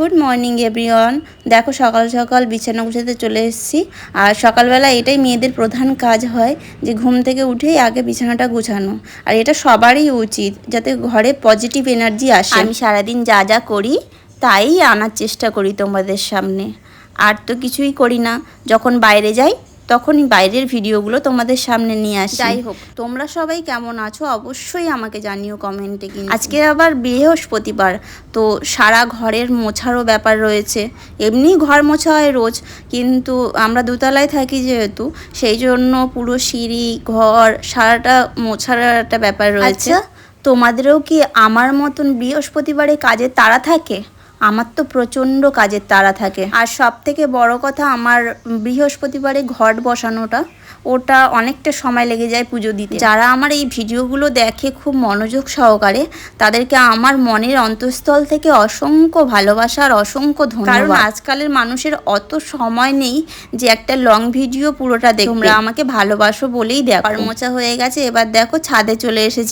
Good morning everyone. দেখো সকাল সকাল বিছানা গুছাতে চলে এসেছি। আর সকালবেলা এটাই মেয়েদের প্রধান কাজ হয় যে ঘুম থেকে উঠেই আগে বিছানাটা গুছানো। আর এটা সবারই উচিত যাতে ঘরে পজিটিভ এনার্জি আসে। আমি সারাদিন যা যা করি তাই আনার চেষ্টা করি তোমাদের সামনে, আর তো কিছুই করি না। যখন বাইরে যাই তখনই বাইরের ভিডিওগুলো তোমাদের সামনে নিয়ে আসি। যাই হোক, তোমরা সবাই কেমন আছো অবশ্যই আমাকে জানিও কমেন্টে। কিন্তু আজকে আবার বৃহস্পতিবার, তো সারা ঘরের মোছারও ব্যাপার রয়েছে। এমনি ঘর মোছা হয় রোজ, কিন্তু আমরা দোতলায় থাকি যেহেতু, সেই জন্য পুরো সিঁড়ি ঘর সারাটা মোছার একটা ব্যাপার রয়েছে। তোমাদেরও কি আমার মতন বৃহস্পতিবারে কাজের তাড়া থাকে? আমার তো প্রচণ্ড কাজের তাড়া থাকে। আর সব থেকে বড় কথা, আমার বৃহস্পতিবারে ঘট বসানোটা, ওটা অনেকটা সময় লেগে যায় পুজো দিতে। যারা আমার এই ভিডিওগুলো দেখে খুব মনোযোগ সহকারে, তাদেরকে আমার মনের অন্তঃস্থল থেকে অসংখ্য ভালোবাসা আর অসংখ্য ধন্যবাদ। কারণ আজকালের মানুষের অত সময় নেই যে একটা লং ভিডিও পুরোটা দেখবে। তোমরা আমাকে ভালোবাসো বলেই দেখো। আর মোছা হয়ে গেছে, এবার দেখো ছাদে চলে এসেছি।